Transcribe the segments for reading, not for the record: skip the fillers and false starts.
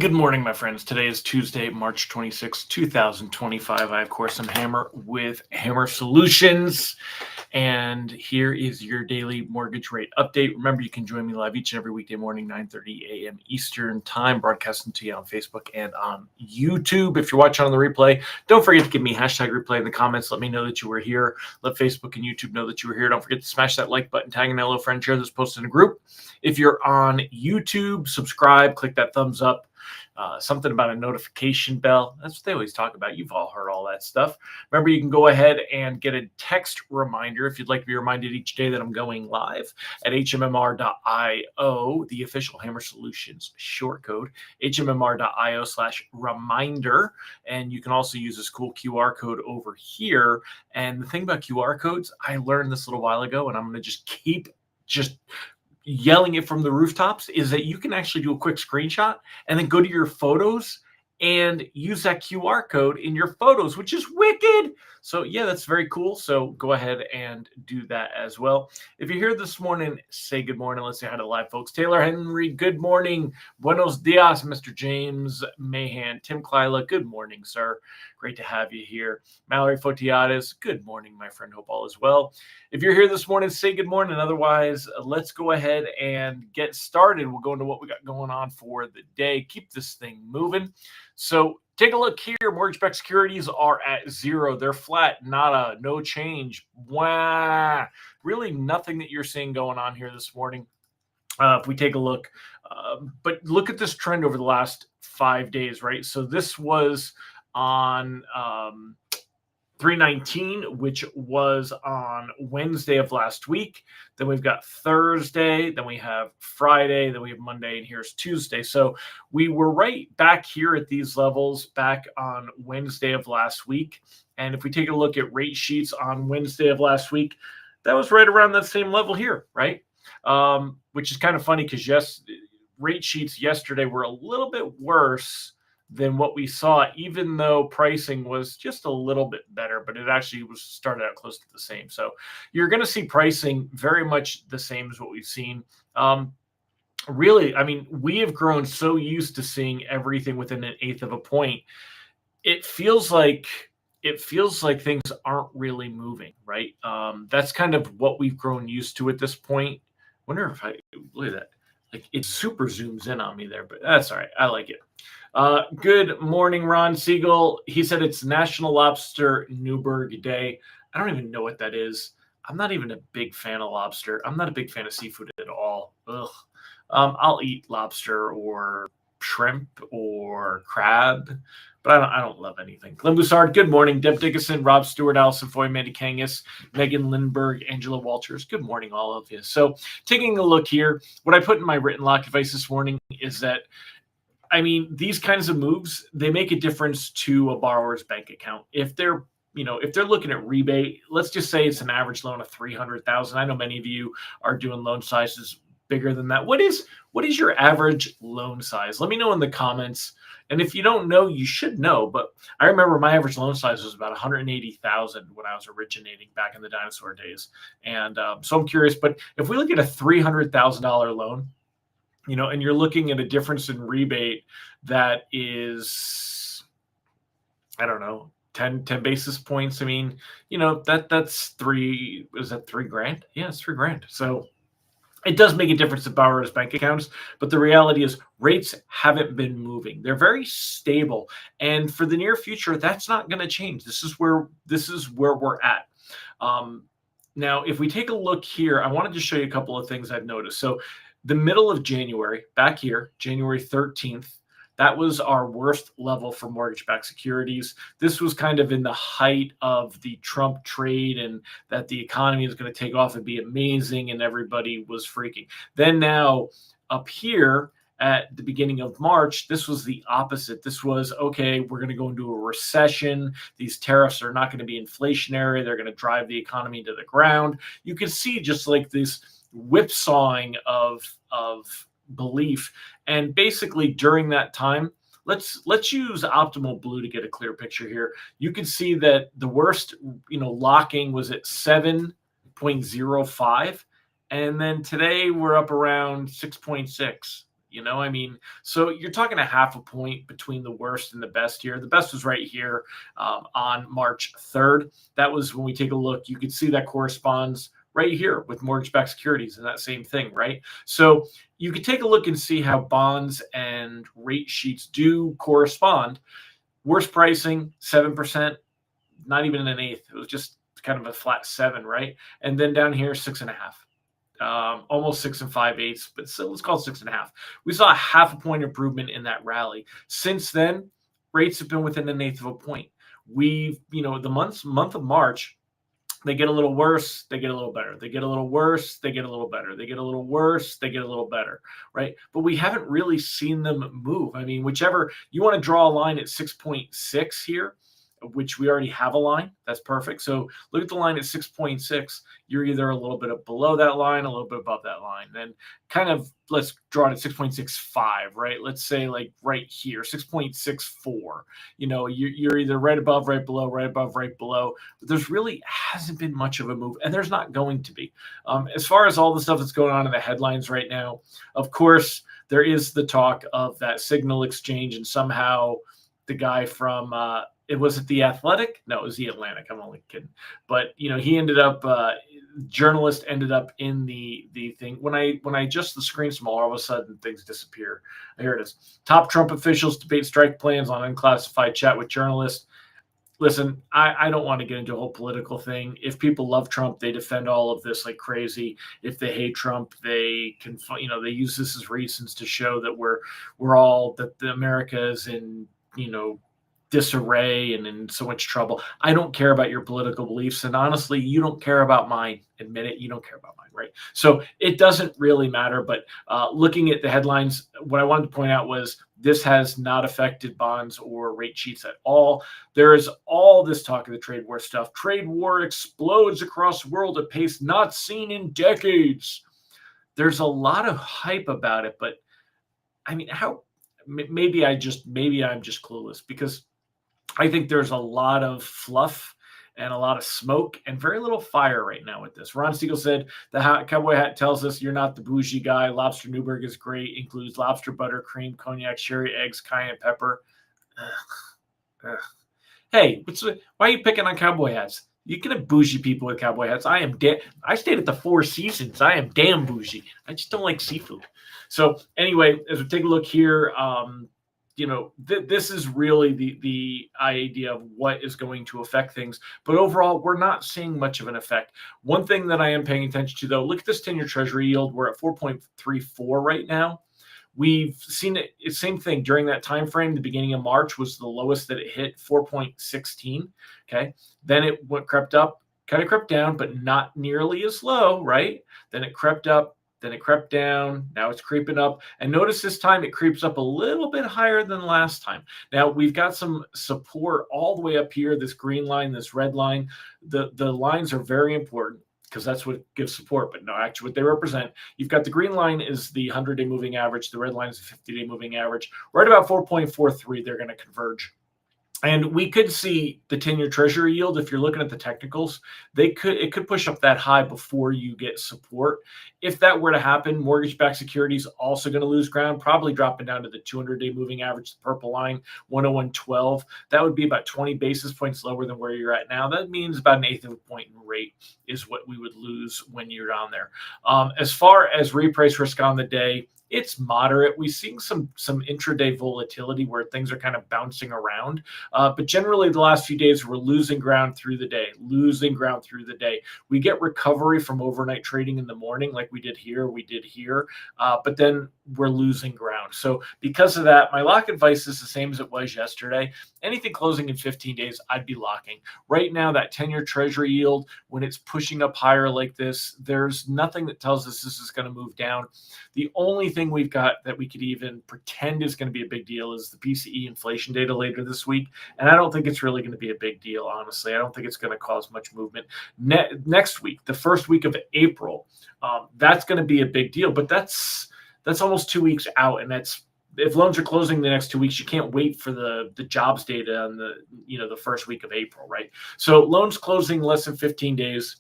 Good morning, my friends. Today is Tuesday, March 26, 2025. I, of course, am Hammer with Hammer Solutions. And here is your daily mortgage rate update. Remember, you can join me live each and every weekday morning, 9:30 a.m. Eastern Time, broadcasting to you on Facebook and on YouTube. If you're watching on the replay, don't forget to give me hashtag replay in the comments. Let me know that you were here. Let Facebook and YouTube know that you were here. Don't forget to smash that like button, tag an hello friend, share this post in a group. If you're on YouTube, subscribe, click that thumbs up. Something about a notification bell. That's what they always talk about. You've all heard all that stuff. Remember, you can go ahead and get a text reminder if you'd like to be reminded each day that I'm going live at hmmr.io, the official Hammer Solutions short code, hmmr.io/reminder. And you can also use this cool QR code over here. And the thing about QR codes, I learned this a little while ago, and I'm going to just keep yelling it from the rooftops, is that you can actually do a quick screenshot and then go to your photos and use that QR code in your photos, which is wicked. So yeah, that's very cool. So go ahead and do that as well. If you're here this morning, say good morning. Let's say hi to live folks. Taylor Henry, good morning. Buenos dias, Mr. James Mahan. Tim Klyla, good morning, sir. Great to have you here. Mallory Fotiades, good morning, my friend. Hope all is well. If you're here this morning, say good morning. Otherwise, let's go ahead and get started. We'll go into what we got going on for the day. Keep this thing moving. So take a look here. Mortgage-backed securities are at zero. They're flat, nada, no change. Wow. Really nothing that you're seeing going on here this morning. If we take a look, but look at this trend over the last 5 days, right? So this was on 319, which was on Wednesday of last week. Then we've got Thursday, then we have Friday, then we have Monday, and here's Tuesday. So we were right back here at these levels back on Wednesday of last week. And if we take a look at rate sheets on Wednesday of last week, that was right around that same level here, right? Which is kind of funny because rate sheets yesterday were a little bit worse than what we saw, even though pricing was just a little bit better, but it actually was started out close to the same. So you're going to see pricing very much the same as what we've seen. Really, I mean, we have grown so used to seeing everything within an eighth of a point. It feels like things aren't really moving, right? That's kind of what we've grown used to at this point. Wonder if I look at that. Like it super zooms in on me there, but that's all right. I like it. Good morning, Ron Siegel. He said it's National Lobster Newburgh Day. I don't even know what that is. I'm not even a big fan of lobster. I'm not a big fan of seafood at all. Ugh. I'll eat lobster or shrimp or crab, but I don't love anything. Glenn Boussard, good morning. Deb Dickinson, Rob Stewart, Allison Foy, Mandy Kangas, Megan Lindberg, Angela Walters. Good morning, all of you. So taking a look here, what I put in my written lock advice this morning is that, I mean, these kinds of moves, they make a difference to a borrower's bank account. If they're looking at rebate, let's just say it's an average loan of $300,000. I know many of you are doing loan sizes bigger than that. What is your average loan size? Let me know in the comments. And if you don't know, you should know. But I remember my average loan size was about 180,000 when I was originating back in the dinosaur days. And so I'm curious. But if we look at a $300,000 loan, and you're looking at a difference in rebate that is, I don't know, 10 basis points. I mean, that's $3,000? Yeah, it's $3,000. So it does make a difference to borrowers' bank accounts, but the reality is rates haven't been moving. They're very stable. And for the near future, that's not going to change. This is where we're at. Now, if we take a look here, I wanted to show you a couple of things I've noticed. So the middle of January, back here, January 13th, that was our worst level for mortgage-backed securities. This was kind of in the height of the Trump trade and that the economy is going to take off and be amazing, and everybody was freaking. Then now up here at the beginning of March, this was the opposite. This was, okay, we're going to go into a recession. These tariffs are not going to be inflationary. They're going to drive the economy to the ground. You can see just like this whipsawing of belief. And basically during that time, let's use optimal blue to get a clear picture here. You can see that the worst, locking was at 7.05. And then today we're up around 6.6. I mean, so you're talking a half a point between the worst and the best here. The best was right here on March 3rd. That was when we take a look. You can see that corresponds right here with mortgage-backed securities and that same thing, right? So you could take a look and see how bonds and rate sheets do correspond. Worst pricing, 7%, not even an eighth. It was just kind of a flat 7, right? And then down here, 6.5. Almost 6 5/8, but so let's call it 6.5. We saw a half a point improvement in that rally. Since then, rates have been within an eighth of a point. We've, the month of March, they get a little worse, they get a little better. They get a little worse, they get a little better. They get a little worse, they get a little better, right? But we haven't really seen them move. I mean, whichever you want to draw a line at 6.6 here, which we already have a line. That's perfect. So look at the line at 6.6. You're either a little bit below that line, a little bit above that line. Then kind of let's draw it at 6.65, right? Let's say like right here, 6.64. You're either right above, right below, right above, right below. But there's really hasn't been much of a move, and there's not going to be. As far as all the stuff that's going on in the headlines right now, of course, there is the talk of that signal exchange, and somehow the guy from it was it The Athletic? No, it was The Atlantic. I'm only kidding. But he ended up journalist ended up in the thing. When I adjust the screen smaller, all of a sudden things disappear. Here it is. Top Trump officials debate strike plans on unclassified chat with journalists. Listen, I don't want to get into a whole political thing. If people love Trump, they defend all of this like crazy. If they hate Trump, they can, they use this as reasons to show that we're all that the America is in, disarray and in so much trouble. I don't care about your political beliefs, and honestly, you don't care about mine. Admit it, you don't care about mine, right? So it doesn't really matter. But looking at the headlines, what I wanted to point out was this has not affected bonds or rate sheets at all. There is all this talk of the trade war stuff. Trade war explodes across the world at a pace not seen in decades. There's a lot of hype about it, but I mean, maybe I'm just clueless, because I think there's a lot of fluff and a lot of smoke and very little fire right now with this. Ron Siegel said, the cowboy hat tells us you're not the bougie guy. Lobster Newburg is great. Includes lobster, butter, cream, cognac, sherry, eggs, cayenne pepper. Ugh. Hey, why are you picking on cowboy hats? You can have bougie people with cowboy hats. I stayed at the Four Seasons. I am damn bougie. I just don't like seafood. So anyway, as we take a look here, this is really the idea of what is going to affect things. But overall, we're not seeing much of an effect. One thing that I am paying attention to, though, look at this 10-year Treasury yield. We're at 4.34 right now. We've seen it, same thing during that time frame. The beginning of March was the lowest that it hit, 4.16. Okay, then it crept up, kind of crept down, but not nearly as low, right? Then it crept up. Then it crept down. Now it's creeping up. And notice this time it creeps up a little bit higher than last time. Now we've got some support all the way up here, this green line, this red line. The lines are very important because that's what gives support, but no, actually what they represent. You've got the green line is the 100-day moving average. The red line is the 50-day moving average. Right about 4.43, they're going to converge. And we could see the 10-year Treasury yield, if you're looking at the technicals, it could push up that high before you get support. If that were to happen, mortgage-backed securities also going to lose ground, probably dropping down to the 200-day moving average, the purple line, 101.12. That would be about 20 basis points lower than where you're at now. That means about an eighth of a point in rate is what we would lose when you're down there. As far as reprice risk on the day, it's moderate. We're seeing some intraday volatility where things are kind of bouncing around. But generally, the last few days, we're losing ground through the day. We get recovery from overnight trading in the morning like we did here. But then we're losing ground. So because of that, my lock advice is the same as it was yesterday. Anything closing in 15 days, I'd be locking. Right now, that 10-year Treasury yield, when it's pushing up higher like this, there's nothing that tells us this is going to move down. The only thing we've got that we could even pretend is going to be a big deal is the PCE inflation data later this week. And I don't think it's really going to be a big deal, honestly. I don't think it's going to cause much movement. Next week, the first week of April, that's going to be a big deal. But that's almost 2 weeks out. And if loans are closing the next 2 weeks, you can't wait for the jobs data on the first week of April, right? So loans closing less than 15 days.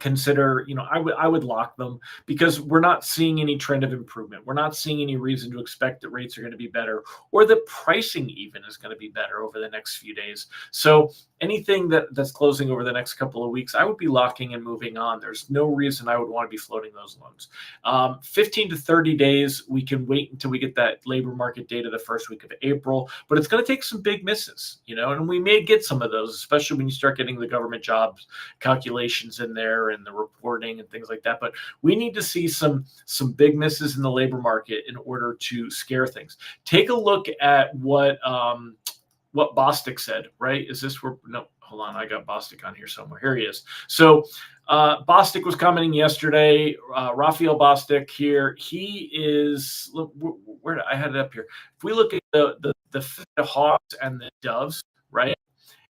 consider, I would lock them because we're not seeing any trend of improvement. We're not seeing any reason to expect that rates are going to be better or that pricing even is going to be better over the next few days. So anything that's closing over the next couple of weeks, I would be locking and moving on. There's no reason I would want to be floating those loans. 15 to 30 days, we can wait until we get that labor market data the first week of April, but it's going to take some big misses, and we may get some of those, especially when you start getting the government jobs calculations in there and the reporting and things like that. But we need to see some big misses in the labor market in order to scare things. Take a look at what Bostic said, right? Is this where? No, hold on. I got Bostic on here somewhere. Here he is. So Bostic was commenting yesterday. Raphael Bostic here. He is, look, where I had it up here. If we look at the Hawks and the Doves, right?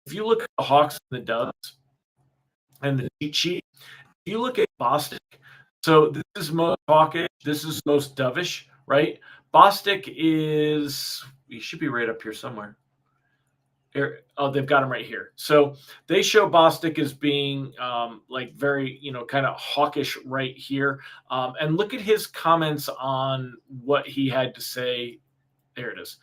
If you look at the Hawks and the Doves and the cheat sheet, if you look at Bostic, so this is most hawkish, this is most dovish, right? Bostic is, he should be right up here somewhere. Oh, they've got him right here. So they show Bostic as being like very, kind of hawkish right here. And look at his comments on what he had to say. There it is.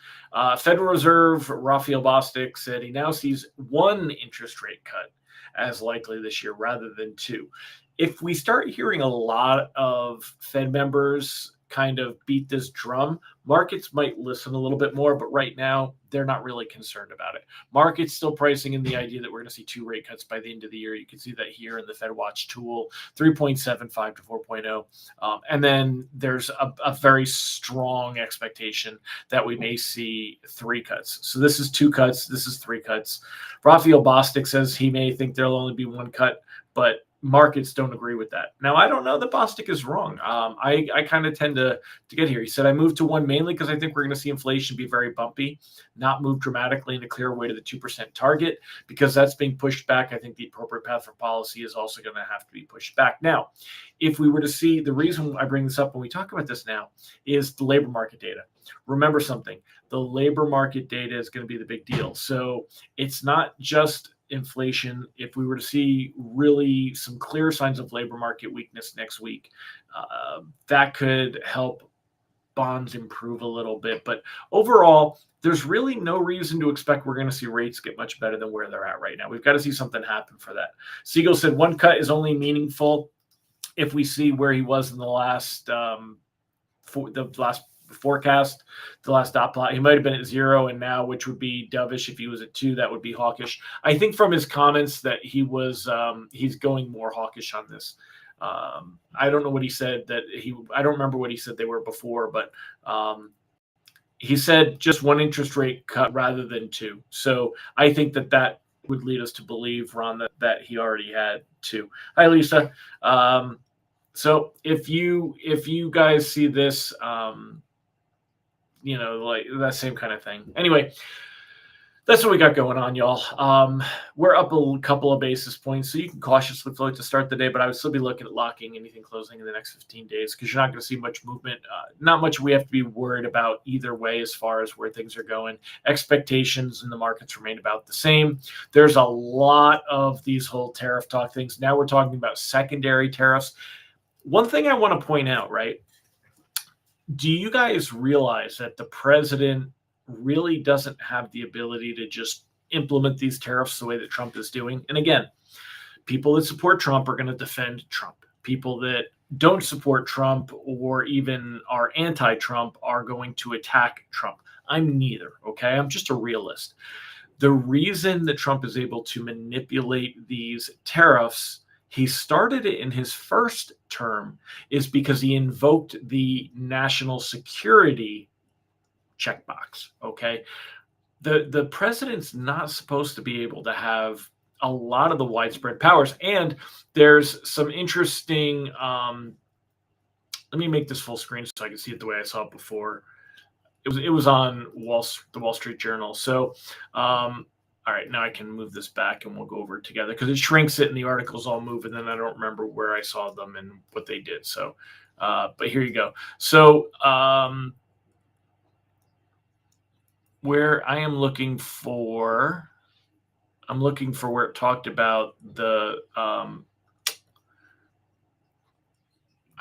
Federal Reserve, Raphael Bostic said he now sees one interest rate cut as likely this year rather than two. If we start hearing a lot of Fed members kind of beat this drum, markets might listen a little bit more, but right now they're not really concerned about it. Market's still pricing in the idea that we're going to see 2 rate cuts by the end of the year. You can see that here in the Fed Watch tool, 3.75 to 4.0. And then there's a very strong expectation that we may see 3 cuts. So this is 2 cuts. This is 3 cuts. Raphael Bostic says he may think there'll only be 1 cut, but markets don't agree with that. Now, I don't know that Bostic is wrong. I kind of tend to get here. He said, I moved to 1 mainly because I think we're going to see inflation be very bumpy, not move dramatically in a clear way to the 2% target, because that's being pushed back. I think the appropriate path for policy is also going to have to be pushed back. Now, if we were to see, the reason I bring this up when we talk about this now is the labor market data. Remember something, the labor market data is going to be the big deal. So it's not just inflation. If we were to see really some clear signs of labor market weakness next week, that could help bonds improve a little bit. But overall, there's really no reason to expect we're going to see rates get much better than where they're at right now. We've got to see something happen for that. Siegel said 1 cut is only meaningful if we see where he was in the last forecast, the last dot plot. He might have been at 0 and now, which would be dovish. If he was at 2, that would be hawkish. I think from his comments that he was he's going more hawkish on this. I don't know what he said I don't remember what he said they were before, but he said just 1 interest rate cut rather than 2. So I think that would lead us to believe, Ron, that he already had 2. Hi, Lisa. So if you guys see this, like that same kind of thing. Anyway, that's what we got going on, y'all. We're up a couple of basis points, so you can cautiously float to start the day, but I would still be looking at locking anything closing in the next 15 days because you're not going to see much movement. Not much we have to be worried about either way as far as where things are going. Expectations in the markets remain about the same. There's a lot of these whole tariff talk things. Now we're talking about secondary tariffs. One thing I want to point out, right? Do you guys realize that the president really doesn't have the ability to just implement these tariffs the way that Trump is doing? And again, people that support Trump are going to defend Trump. People that don't support Trump or even are anti-Trump are going to attack Trump. I'm neither, okay? I'm just a realist. The reason that Trump is able to manipulate these tariffs, he started it in his first term, is because he invoked the national security checkbox. Okay. The president's not supposed to be able to have a lot of the widespread powers. And there's some interesting, let me make this full screen so I can see it the way I saw it before. It was on the Wall Street Journal. So, all right, now I can move this back and we'll go over it together because it shrinks it and the articles all move and then I don't remember where I saw them and what they did. So, but here you go. So, where I am looking for where it talked about the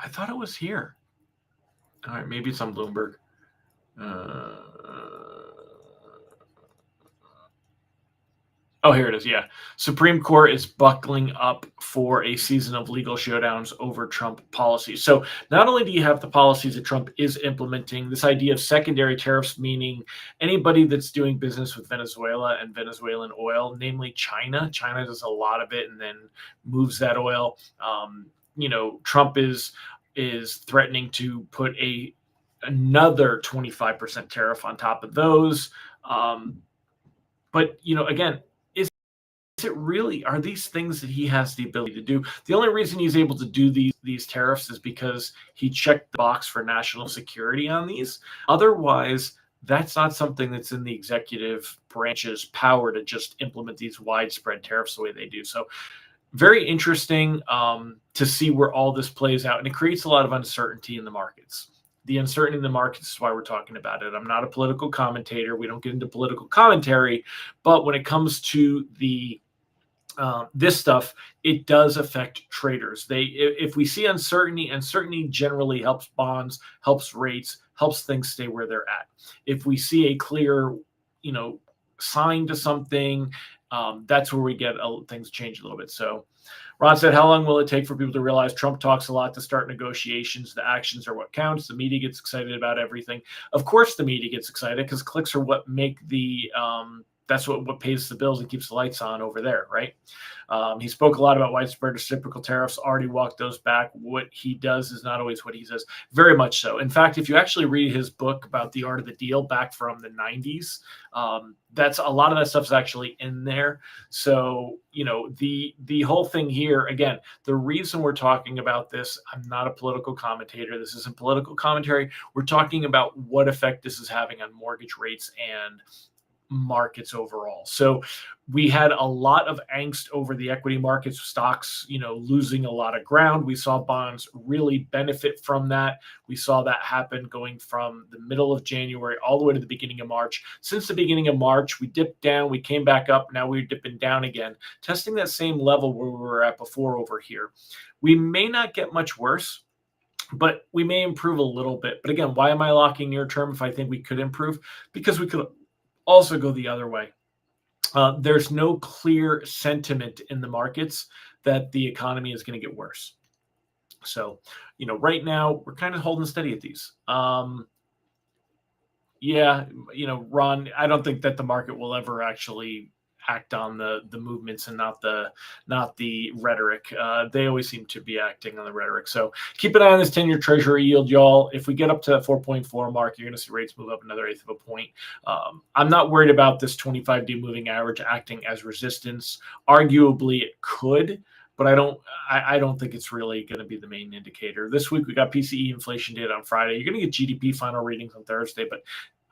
I thought it was here. All right, maybe it's on Bloomberg. Uh, Oh, here it is. Yeah. Supreme Court is buckling up for a season of legal showdowns over Trump policies. So, not only do you have the policies that Trump is implementing, this idea of secondary tariffs, meaning anybody that's doing business with Venezuela and Venezuelan oil, namely China. China does a lot of it and then moves that oil. Trump is threatening to put another 25% tariff on top of those. But again, it really are these things that he has the ability to do? The only reason he's able to do these tariffs is because he checked the box for national security on these. Otherwise, that's not something that's in the executive branch's power to just implement these widespread tariffs the way they do. So very interesting to see where all this plays out, and it creates a lot of uncertainty in the markets. The uncertainty in the markets is why we're talking about it. I'm not a political commentator. We don't get into political commentary, but when it comes to this stuff, it does affect traders. If we see uncertainty generally helps bonds, helps rates, helps things stay where they're at. If we see a clear, sign to something, that's where we get things change a little bit. So Ron said, how long will it take for people to realize Trump talks a lot to start negotiations? The actions are what counts. The media gets excited about everything. Of course, the media gets excited because clicks are what make that's what pays the bills and keeps the lights on over there, right? He spoke a lot about widespread reciprocal tariffs, already walked those back. What he does is not always what he says. Very much so. In fact, if you actually read his book about the art of the deal back from the 90s, that's a lot of that stuff is actually in there. So, the whole thing here, again, the reason we're talking about this, I'm not a political commentator. This isn't political commentary. We're talking about what effect this is having on mortgage rates and markets overall. So we had a lot of angst over the equity markets, stocks, losing a lot of ground. We saw bonds really benefit from that. We saw that happen going from the middle of January all the way to the beginning of March. Since the beginning of March, we dipped down, we came back up. Now we're dipping down again, testing that same level where we were at before over here. We may not get much worse, but we may improve a little bit. But again, why am I locking near term if I think we could improve? Because we could also go the other way. There's no clear sentiment in the markets that the economy is going to get worse. So, right now we're kind of holding steady at these. Ron, I don't think that the market will ever actually act on the movements and not the rhetoric. They always seem to be acting on the rhetoric. So keep an eye on this 10-year Treasury yield, y'all. If we get up to that 4.4 mark, you're going to see rates move up another eighth of a point. I'm not worried about this 25-day moving average acting as resistance. Arguably, it could, but I don't think it's really going to be the main indicator. This week we got PCE inflation data on Friday. You're going to get GDP final readings on Thursday, but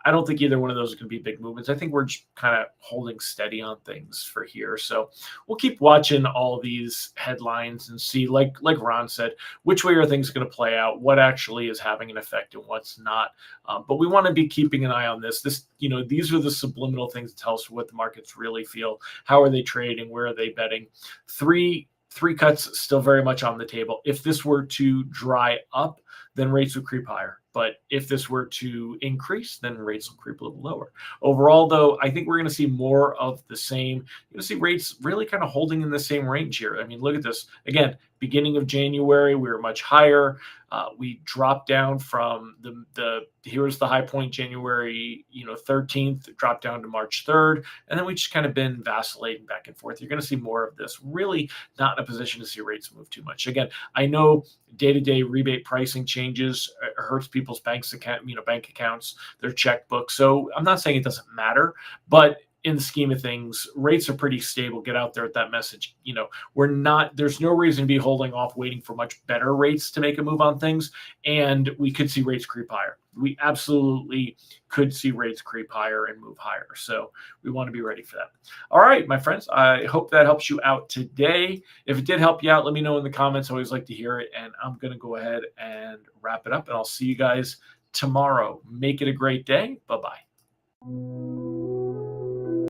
I don't think either one of those are going to be big movements. I think we're just kind of holding steady on things for here. So we'll keep watching all these headlines and see, like Ron said, which way are things going to play out, what actually is having an effect and what's not. But we want to be keeping an eye on this. These are the subliminal things that tell us what the markets really feel. How are they trading? Where are they betting? Three cuts still very much on the table. If this were to dry up, then rates would creep higher. But if this were to increase, then rates will creep a little lower. Overall, though, I think we're going to see more of the same. You're going to see rates really kind of holding in the same range here. I mean, look at this. Again, beginning of January, we were much higher. We dropped down from here's the high point, January 13th, dropped down to March 3rd. And then we just kind of been vacillating back and forth. You're going to see more of this. Really not in a position to see rates move too much. Again, I know day-to-day rebate pricing changes hurts people's bank accounts, their checkbook. So I'm not saying it doesn't matter, but in the scheme of things, rates are pretty stable. Get out there with that message. There's no reason to be holding off, waiting for much better rates to make a move on things. And we could see rates creep higher. We absolutely could see rates creep higher and move higher. So we want to be ready for that. All right, my friends, I hope that helps you out today. If it did help you out, let me know in the comments. I always like to hear it. And I'm going to go ahead and wrap it up. And I'll see you guys tomorrow. Make it a great day. Bye-bye.